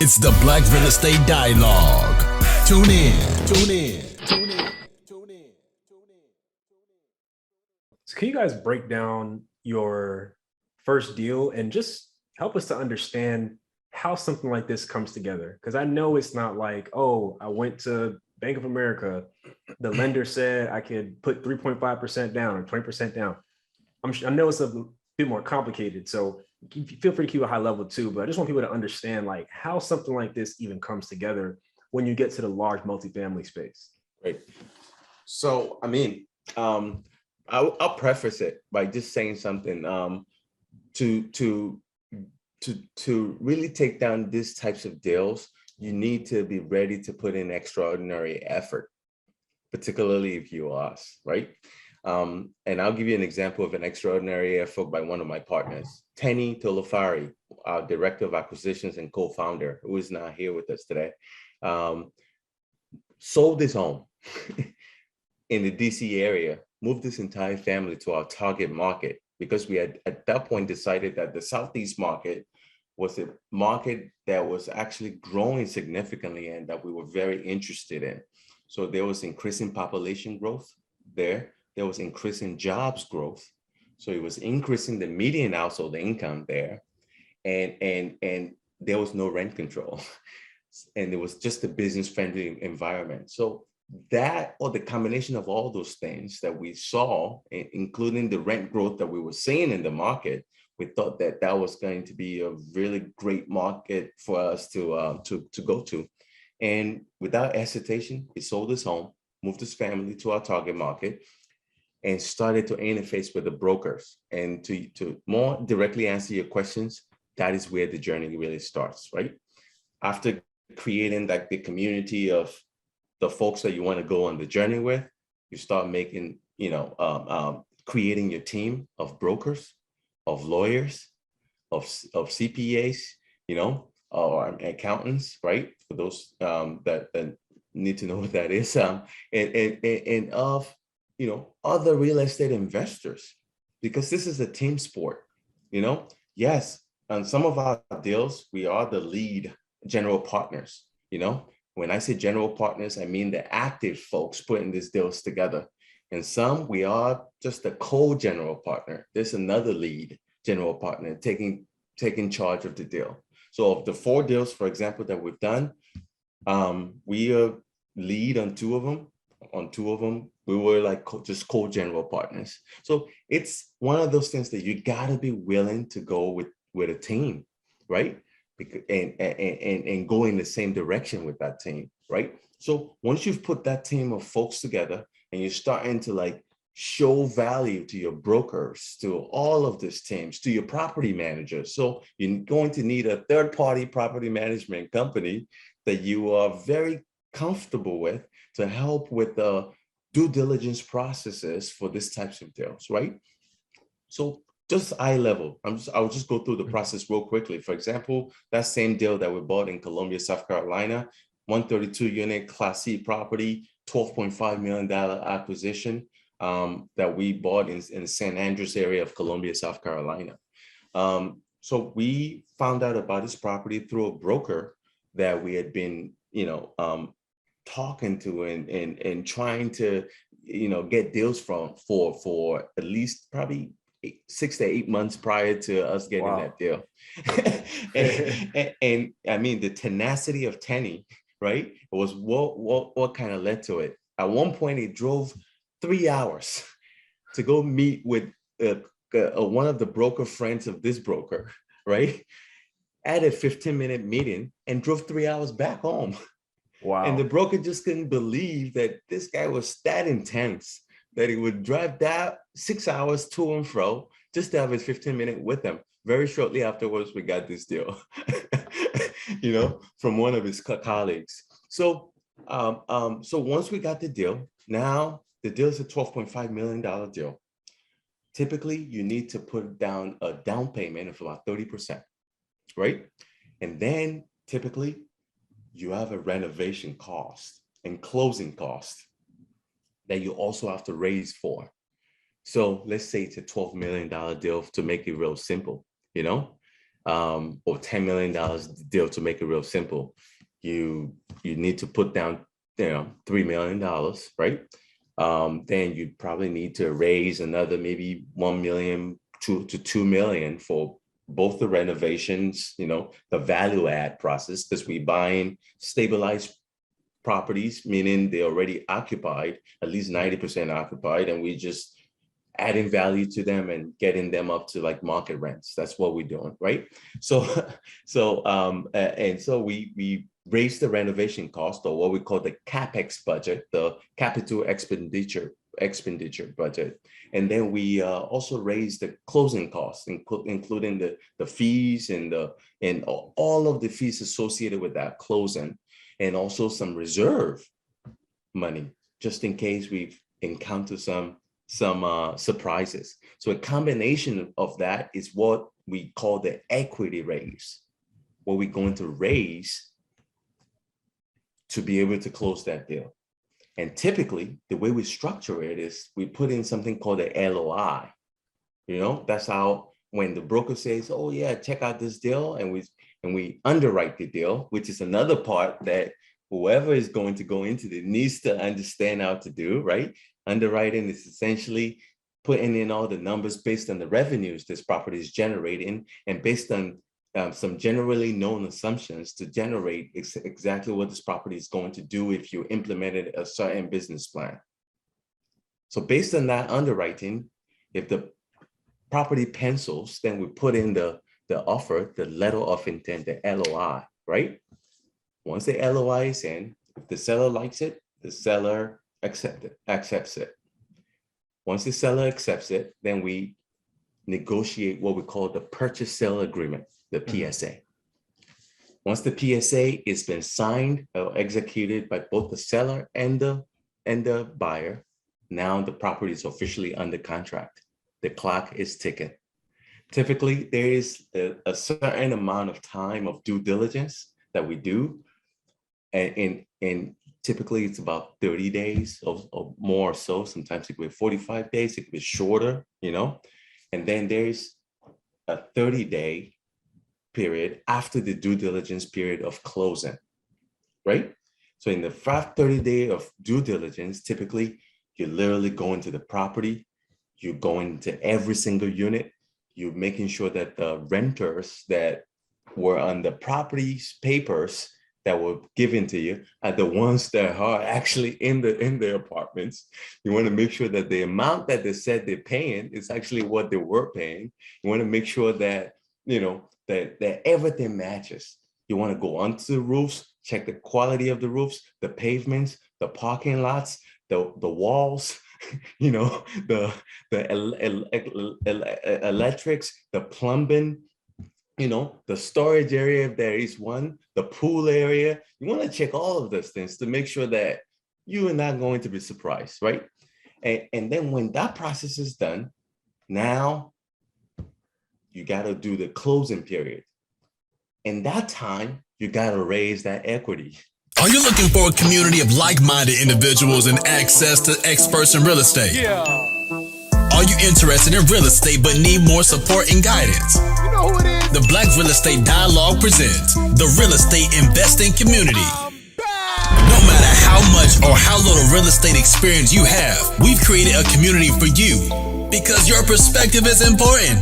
It's the Black Real Estate Dialogue. Tune in. Tune in. Tune in. Tune in. So can you guys break down your first deal and just help us to understand how something like this comes together? Because I know it's not like, oh, I went to Bank of America, the lender said I could put 3.5% down or 20% down. I know it's a bit more complicated, so feel free to keep a high level too, but I just want people to understand like how something like this even comes together when you get to the large multifamily space. Right. So, I'll preface it by just saying something. To really take down these types of deals, you need to be ready to put in extraordinary effort, particularly if you are us, right? And I'll give you an example of an extraordinary effort by one of my partners, Tenny Tolofari, our Director of Acquisitions and co-founder, who is not here with us today. Sold his home in the DC area, moved this entire family to our target market because we had at that point decided that the Southeast market was a market that was actually growing significantly and that we were very interested in. So there was increasing population growth there. There was increasing jobs growth. So it was increasing the median household income there. And there was no rent control. And it was just a business-friendly environment. So that, or the combination of all those things that we saw, including the rent growth that we were seeing in the market, we thought that that was going to be a really great market for us to go to. And without hesitation, he sold his home, moved his family to our target market, and started to interface with the brokers. And to more directly answer your questions, that is where the journey really starts, right? After creating like the community of the folks that you want to go on the journey with, you start making, creating your team of brokers, of lawyers, of CPAs, or accountants, right? For those that need to know what that is, and of other real estate investors, because this is a team sport. Yes, on some of our deals, we are the lead general partners. When I say general partners, I mean the active folks putting these deals together. And some, we are just a co-general partner. There's another lead general partner taking charge of the deal. So of the 4 deals, for example, that we've done, we are lead on 2 of them. On 2 of them, we were like just co-general partners. So it's one of those things that you gotta be willing to go with a team, right? And go in the same direction with that team, right? So once you've put that team of folks together and you're starting to like show value to your brokers, to all of these teams, to your property managers. So you're going to need a third-party property management company that you are very comfortable with to help with the due diligence processes for these types of deals, right? So just eye level, I'll just go through the process real quickly. For example, that same deal that we bought in Columbia, South Carolina, 132 unit Class C property, $12.5 million acquisition that we bought in St. Andrews area of Columbia, South Carolina. So we found out about this property through a broker that we had been, talking to and trying to, get deals from for at least probably 6 to 8 months prior to us getting that deal. and I mean, the tenacity of Tenny, right? It was what kind of led to it. At one point, he drove 3 hours to go meet with one of the broker friends of this broker, right? At a 15-minute meeting and drove 3 hours back home. Wow. And the broker just couldn't believe that this guy was that intense, that he would drive that 6 hours to and fro just to have his 15-minute with him. Very shortly afterwards, we got this deal, from one of his colleagues. So, so once we got the deal, now the deal is a $12.5 million deal. Typically, you need to put down a down payment of about 30%, right? And then typically, you have a renovation cost and closing cost that you also have to raise for. So let's say it's a $12 million deal to make it real simple, or $10 million deal, to make it real simple, you need to put down, $3 million, right? Then you probably need to raise another maybe 1 million to 2 million for both the renovations, the value add process, because we buying stabilized properties, meaning they're already occupied, at least 90% occupied, and we just adding value to them and getting them up to like market rents. That's what we're doing, right? So we raise the renovation cost, or what we call the CapEx budget, the capital expenditure budget. And then we also raise the closing costs, including the fees and all of the fees associated with that closing, and also some reserve money, just in case we've encountered some surprises. So a combination of that is what we call the equity raise, what we're going to raise to be able to close that deal. And typically, the way we structure it is we put in something called a LOI. That's how, when the broker says, "Oh yeah, check out this deal," and we underwrite the deal, which is another part that whoever is going to go into it needs to understand how to do, right? Underwriting is essentially putting in all the numbers based on the revenues this property is generating, and based on some generally known assumptions to generate exactly what this property is going to do if you implemented a certain business plan. So based on that underwriting, if the property pencils, then we put in the offer, the letter of intent, the LOI, right? Once the LOI is in, if the seller likes it, the seller accepts it. Once the seller accepts it, then we negotiate what we call the purchase sale agreement, the PSA. Once the PSA has been signed or executed by both the seller and the buyer, now the property is officially under contract. The clock is ticking. Typically, there is a certain amount of time of due diligence that we do, and typically it's about 30 days or more or so. Sometimes it could be 45 days, it could be shorter, and then there's a 30-day period after the due diligence period of closing, right? So in the first 30-day of due diligence, typically you literally go into the property, you go into every single unit, you're making sure that the renters that were on the property's papers that were given to you are the ones that are actually in their apartments. You want to make sure that the amount that they said they're paying is actually what they were paying. You want to make sure that, that everything matches. You want to go onto the roofs, check the quality of the roofs, the pavements, the parking lots, the walls, the electrics, the plumbing, the storage area, if there is one, the pool area. You want to check all of those things to make sure that you are not going to be surprised, right? And then when that process is done, now you got to do the closing period. In that time, you got to raise that equity. Are you looking for a community of like-minded individuals and access to experts in real estate? Yeah. Are you interested in real estate but need more support and guidance? You know who it is? The Black Real Estate Dialogue presents the Real Estate Investing Community. No matter how much or how little real estate experience you have, we've created a community for you because your perspective is important.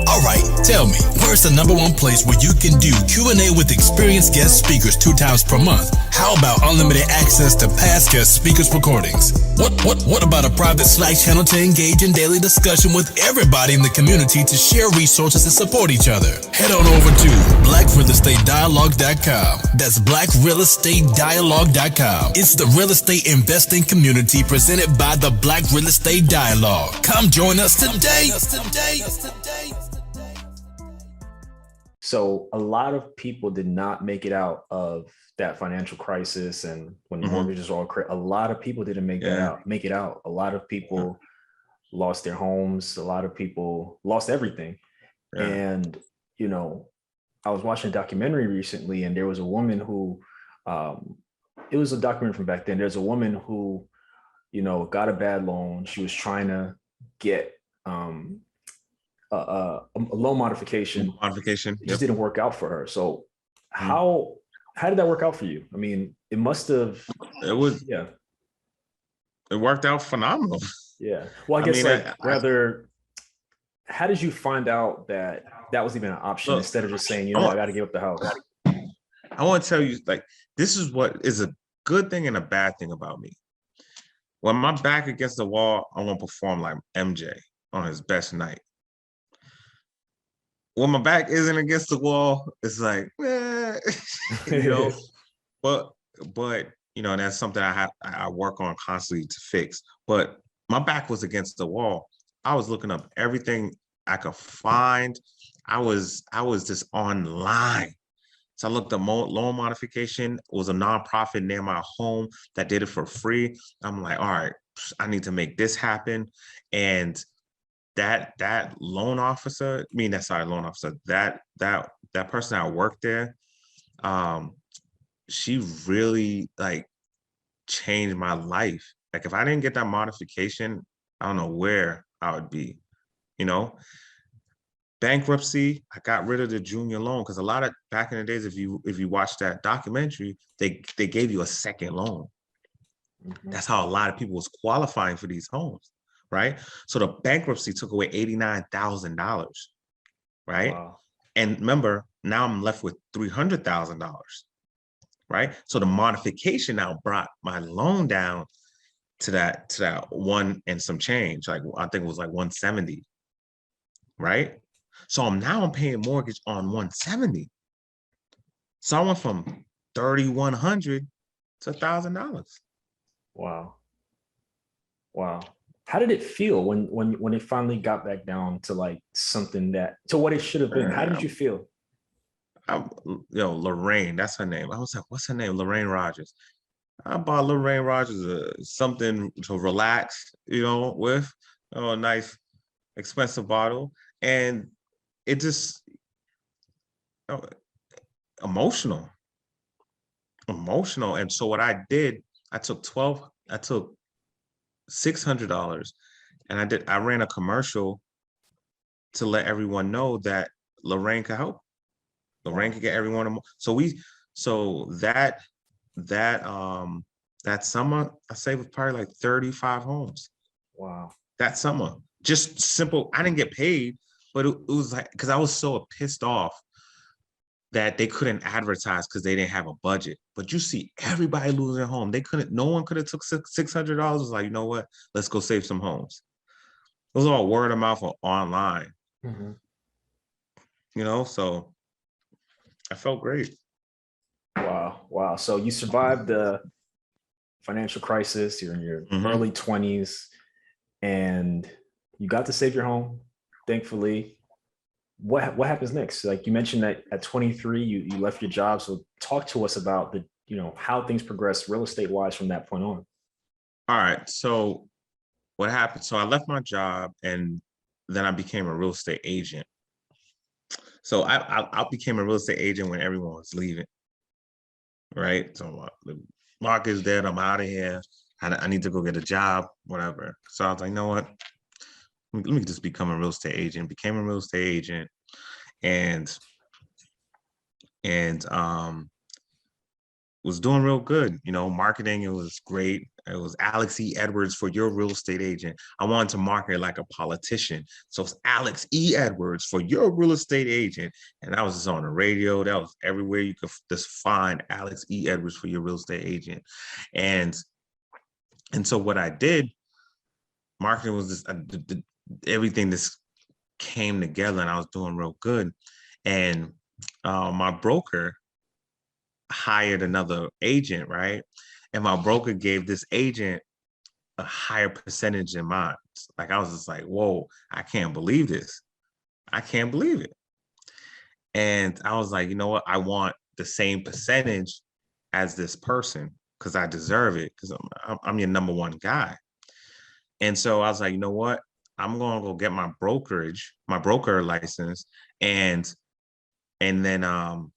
All right, tell me, where's the number one place where you can do Q&A with experienced guest speakers 2 times per month? How about unlimited access to past guest speakers' recordings? What about a private Slack channel to engage in daily discussion with everybody in the community to share resources and support each other? Head on over to blackrealestatedialogue.com. That's blackrealestatedialogue.com. It's the real estate investing community presented by the Black Real Estate Dialogue. Come join us today. So a lot of people did not make it out of that financial crisis, and when mortgages were all a lot of people didn't make it out. A lot of people lost their homes. A lot of people lost everything. Yeah. And I was watching a documentary recently, and there was a woman who, it was a documentary from back then. There's a woman who, got a bad loan. She was trying to get a a loan modification. Modification. It Yep. just didn't work out for her. So Mhm. how did that work out for you? I mean, it must have. It was. Yeah. It worked out phenomenal. Yeah. Well, I I guess mean, like rather, how did you find out that that was even an option look. instead of just saying, I I got to give up the house? want to tell you, like, this is what is a good thing and a bad thing about me. When my back against the wall, I want to perform like MJ on his best night. When my back isn't against the wall, it's like, you know, but that's something I work on constantly to fix. But my back was against the wall. I was looking up everything I could find. I was just online. So I looked up loan modification. It was a nonprofit near my home that did it for free. I'm like, all right, I need to make this happen. And that loan officer, loan officer, that person that worked there, she really like changed my life. Like if I didn't get that modification, I don't know where I would be, you know. Bankruptcy, I got rid of the junior loan because a lot of back in the days, if you watch that documentary, they gave you a second loan. That's how a lot of people was qualifying for these homes, right? So the bankruptcy took away $89,000, right? Wow. And remember, now I'm left with $300,000, right? So the modification now brought my loan down to that one and some change. Like I think it was like 170, right? So I'm paying mortgage on 170. So I went from 3,100 to $1,000. Wow. Wow. How did it feel when it finally got back down to like something to what it should have been? How did you feel? Lorraine, that's her name. I was like, what's her name? Lorraine Rogers. I bought Lorraine Rogers something to relax, with a nice expensive bottle. And it just emotional. And so what I did, I took $600 and I ran a commercial to let everyone know that Lorraine could help. Lorraine could get everyone. So that summer, I saved probably like 35 homes. Wow. That summer, just simple. I didn't get paid, but it was like, because I was so pissed off that they couldn't advertise because they didn't have a budget. But you see everybody losing their home. No one could have took $600. It was like, you know what? Let's go save some homes. It was all word of mouth or online. So I felt great. Wow. So you survived the financial crisis. You're in your early 20s and you got to save your home, thankfully. What happens next? Like you mentioned that at 23, you left your job. So talk to us about how things progress real estate wise from that point on. All right. So what happened? So I left my job and then I became a real estate agent. So I became a real estate agent when everyone was leaving. Right. So the market's dead. I'm out of here. I need to go get a job, whatever. So I was like, you know what? Let me just become a real estate agent. Became a real estate agent and was doing real good. Marketing, it was great. It was Alex E. Edwards for your real estate agent. I wanted to market like a politician. So it's Alex E. Edwards for your real estate agent. And that was just on the radio. That was everywhere you could just find Alex E. Edwards for your real estate agent. And so what I did, marketing was just everything just came together and I was doing real good. And my broker hired another agent, right? And my broker gave this agent a higher percentage than mine. Like I was just like, whoa, I can't believe this. I can't believe it. And I was like, you know what? I want the same percentage as this person because I deserve it because I'm your number one guy. And so I was like, you know what? I'm going to go get my broker license and then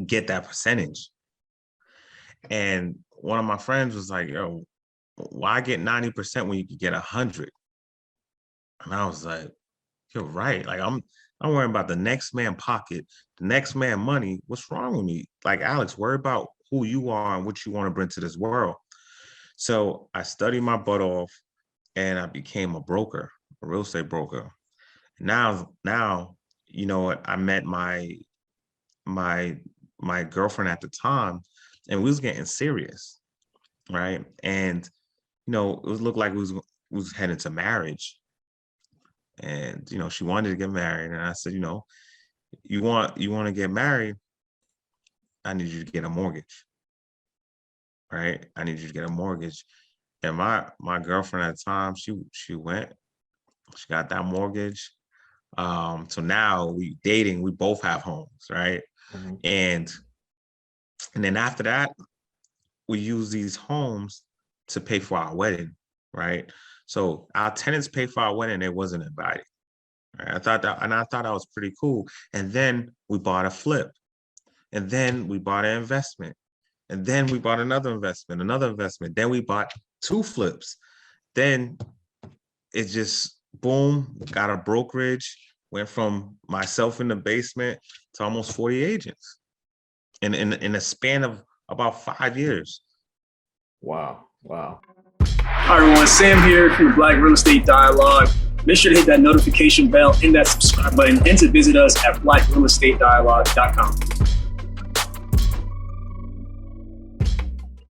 get that percentage. And one of my friends was like, yo, why get 90% when you could get 100? And I was like, You're right. Like I'm worrying about the next man pocket, the next man money. What's wrong with me? Like, Alex, worry about who you are and what you want to bring to this world. So I studied my butt off and I became a broker, a real estate broker. Now, you know what? I met my my girlfriend at the time, and we was getting serious, right? And you know, it looked like we was heading to marriage. And you know, she wanted to get married, and I said, you know, you want to get married, I need you to get a mortgage, right? I need you to get a mortgage. And my girlfriend at the time, she got that mortgage. So now we dating, we both have homes, right? Mhm. And then after that, we use these homes to pay for our wedding, right? So our tenants pay for our wedding, they wasn't invited. Right? I thought that was pretty cool. And then we bought a flip, and then we bought an investment, and then we bought another investment, then we bought two flips. Then it just boom, got a brokerage, went from myself in the basement to almost 40 agents in a span of about 5 years. Wow. Hi everyone, Sam here from the Black Real Estate Dialogue. Make sure to hit that notification bell and that subscribe button, and to visit us at blackrealestatedialogue.com.